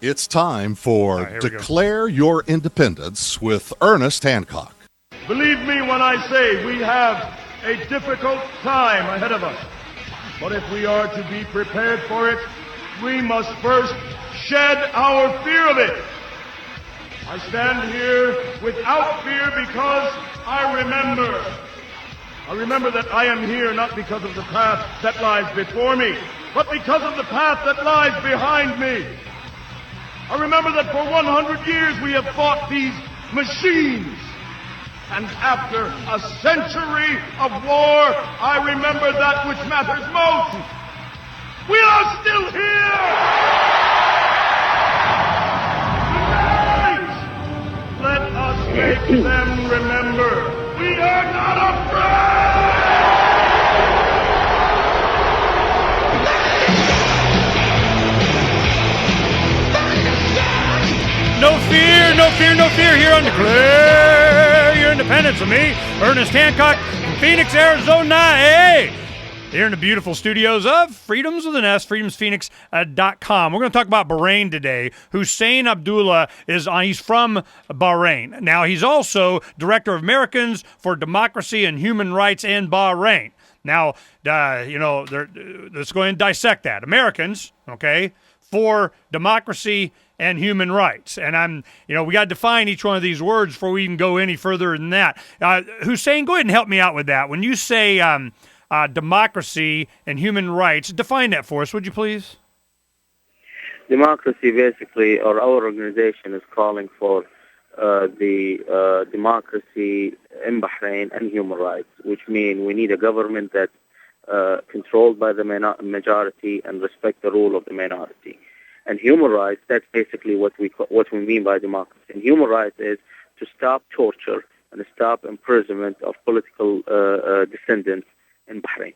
It's time for Declare Your Independence with Ernest Hancock. Believe me when I say we have a difficult time ahead of us. But if we are to be prepared for it, we must first shed our fear of it. I stand here without fear because I remember that I am here not because of the path that lies before me, but because of the path that lies behind me. I remember that for 100 years we have fought these machines. And after a century of war, I remember that which matters most. We are still here! Tonight, let us make them remember we are not afraid! No fear, no fear, no fear here on Declare Your Independence with me, Ernest Hancock from Phoenix, Arizona. Hey! Here in the beautiful studios of Freedoms with an S, freedomsphoenix.com. We're going to talk about Bahrain today. Husain Abdulla he's from Bahrain. Now, he's also Director of Americans for Democracy and Human Rights in Bahrain. Now, let's go ahead and dissect that. Americans, okay, for democracy and human rights. And we got to define each one of these words before we even go any further than that. Husain, go ahead and help me out with that. When you say democracy and human rights, define that for us, would you please? Democracy, basically, or our organization is calling for the democracy in Bahrain and human rights, which mean we need a government that's controlled by the majority and respect the rule of the minority. And human rights, that's basically what we mean by democracy. And human rights is to stop torture and stop imprisonment of political descendants in Bahrain.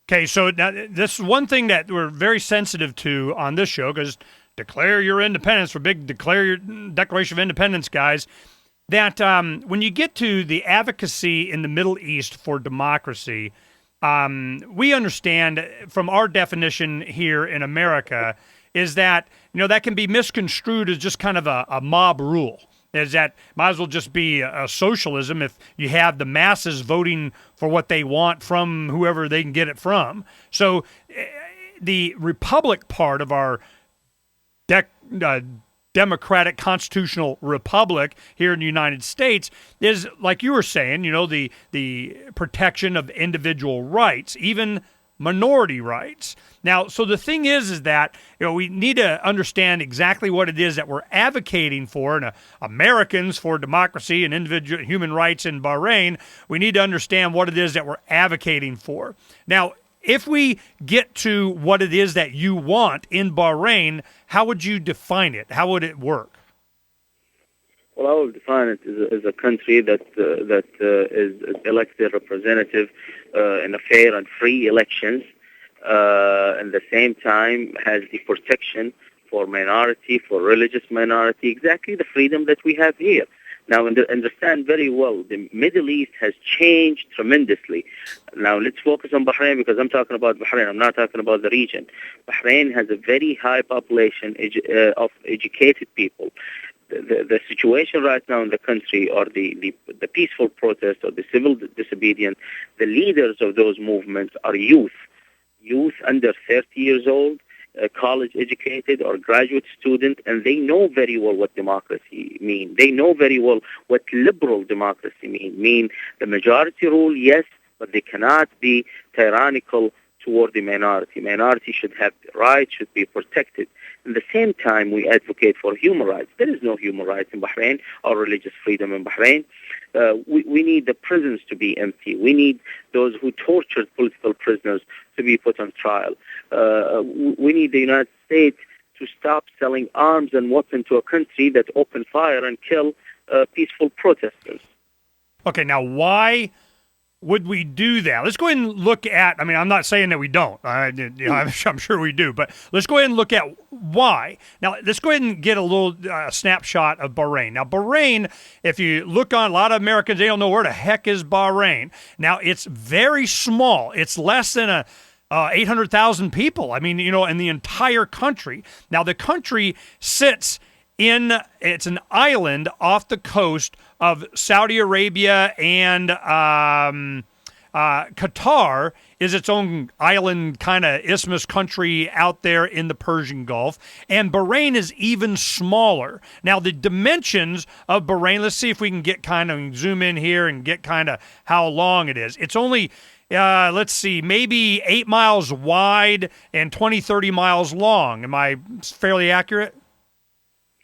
Okay, so now, this is one thing that we're very sensitive to on this show, because Declare Your Independence, we're big Declare Your Declaration of Independence guys, that when you get to the advocacy in the Middle East for democracy, we understand from our definition here in America is that, that can be misconstrued as just kind of a mob rule. Is that might as well just be a socialism if you have the masses voting for what they want from whoever they can get it from. So the republic part of our democratic constitutional republic here in the United States is, like you were saying, the protection of individual rights, even minority rights. Now, so the thing is that, we need to understand exactly what it is that we're advocating for, and Americans for democracy and individual human rights in Bahrain, we need to understand what it is that we're advocating for. Now, if we get to what it is that you want in Bahrain, how would you define it? How would it work? Well, I will define it as a country that is elected representative in a fair and free elections, and at the same time has the protection for minority, for religious minority, exactly the freedom that we have here. Now, understand very well, the Middle East has changed tremendously. Now, let's focus on Bahrain, because I'm talking about Bahrain. I'm not talking about the region. Bahrain has a very high population of educated people. The situation right now in the country, or the peaceful protest or the civil disobedience, the leaders of those movements are youth under 30 years old, college educated or graduate student, and they know very well what democracy means. They know very well what liberal democracy mean the majority rule, yes, but they cannot be tyrannical toward the minority. Minority should have rights, should be protected. At the same time, we advocate for human rights. There is no human rights in Bahrain or religious freedom in Bahrain. We need the prisons to be empty. We need those who tortured political prisoners to be put on trial. We need the United States to stop selling arms and weapons to a country that open fire and kill peaceful protesters. Okay, now why would we do that? Let's go ahead and look at, I'm not saying that we don't. I'm sure we do, but let's go ahead and look at why. Now, let's go ahead and get a little snapshot of Bahrain. Now, Bahrain, if you look on, a lot of Americans, they don't know where the heck is Bahrain. Now, it's very small. It's less than 800,000 people. I mean, in the entire country. Now, the country sits it's an island off the coast of Saudi Arabia, and Qatar is its own island kind of isthmus country out there in the Persian Gulf, and Bahrain is even smaller. Now, the dimensions of Bahrain, let's see if we can get kind of zoom in here and get kind of how long it is. It's only, let's see, maybe 8 miles wide and 20, 30 miles long. Am I fairly accurate?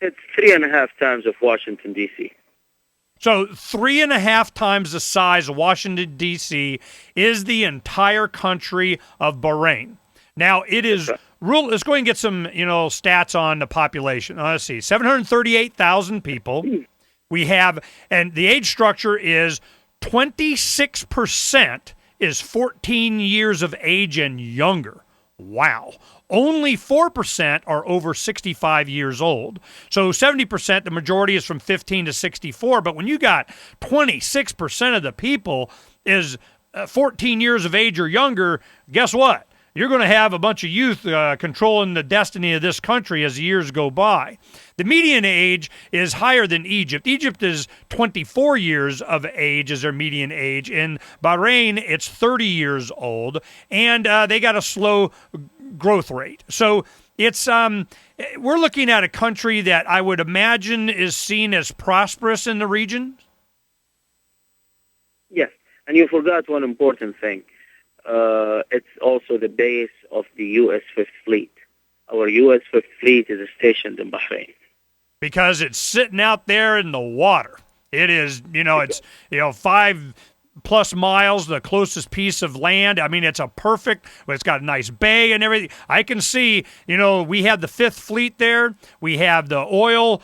It's 3.5 times of Washington, D.C. So 3.5 times the size of Washington, D.C. is the entire country of Bahrain. Now, it is let's go ahead and get some, stats on the population. Let's see, 738,000 people. We have, and the age structure is 26% is 14 years of age and younger. Wow. Only 4% are over 65 years old. So 70%, the majority is from 15 to 64. But when you got 26% of the people is 14 years of age or younger, guess what? You're going to have a bunch of youth controlling the destiny of this country as the years go by. The median age is higher than Egypt. Egypt is 24 years of age as their median age. In Bahrain, it's 30 years old, and they got a slow growth rate. So it's we're looking at a country that I would imagine is seen as prosperous in the region. Yes, and you forgot one important thing. It's also the base of the U.S. Fifth Fleet. Our U.S. Fifth Fleet is stationed in Bahrain. Because it's sitting out there in the water. It is, it's 5+ miles, the closest piece of land. I mean, it's got a nice bay and everything. I can see, we have the Fifth Fleet there. We have the oil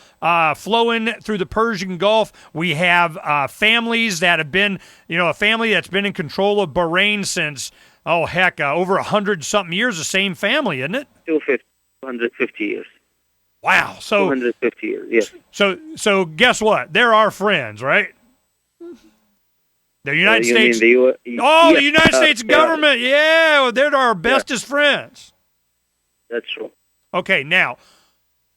flowing through the Persian Gulf. We have families that have been, a family that's been in control of Bahrain since, over 100-something years, the same family, isn't it? 250 years. Wow. So 250 years, yes. So guess what? They're our friends, right? The United States. The United States government. Yeah, they're our bestest friends. That's true. Okay, now,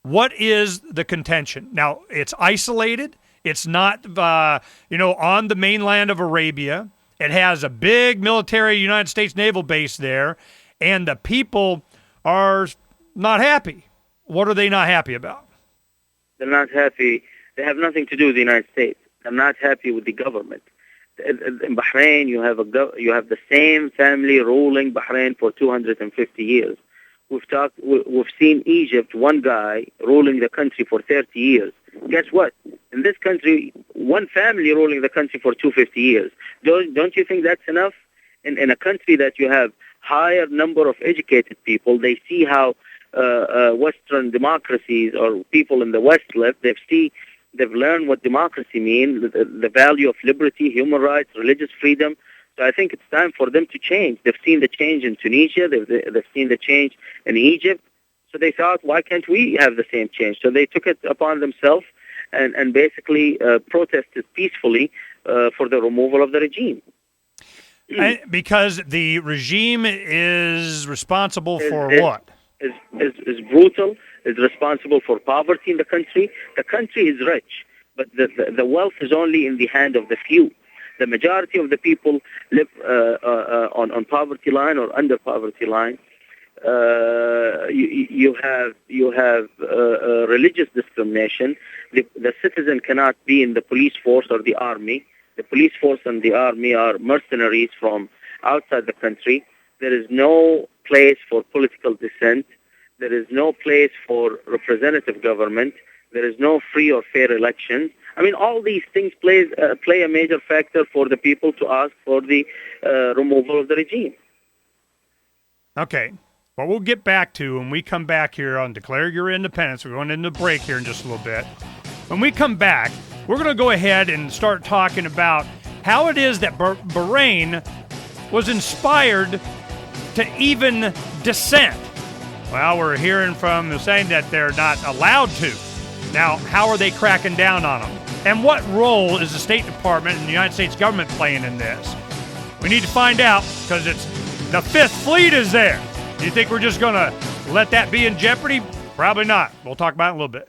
what is the contention? Now, it's isolated. It's not, on the mainland of Arabia. It has a big military United States naval base there, and the people are not happy. What are they not happy about? They're not happy. They have nothing to do with the United States. They're not happy with the government. In Bahrain, you have the same family ruling Bahrain for 250 years. We've seen Egypt, one guy ruling the country for 30 years. Guess what? In this country, one family ruling the country for 250 years. Don't you think that's enough? In a country that you have higher number of educated people, they see how Western democracies or people in the West live. They've learned what democracy means, the value of liberty, human rights, religious freedom. So I think it's time for them to change. They've seen the change in Tunisia. They've seen the change in Egypt. So they thought, why can't we have the same change? So they took it upon themselves and basically protested peacefully for the removal of the regime. Because the regime is responsible for what? Is brutal, is responsible for poverty in the country. The country is rich, but the wealth is only in the hand of the few. The majority of the people live on poverty line or under poverty line. You have religious discrimination. The citizen cannot be in the police force or the army. The police force and the army are mercenaries from outside the country. There is no place for political dissent. There is no place for representative government. There is no free or fair elections. I mean, all these things play a major factor for the people to ask for the removal of the regime. Okay. Well, we'll get back to when we come back here on Declare Your Independence. We're going into the break here in just a little bit. When we come back, we're going to go ahead and start talking about how it is that Bahrain was inspired to even dissent. Well, we're hearing from Husain that they're not allowed to. Now, how are they cracking down on them? And what role is the State Department and the United States government playing in this? We need to find out because it's The Fifth Fleet is there. Do you think we're just going to let that be in jeopardy? Probably not. We'll talk about it in a little bit.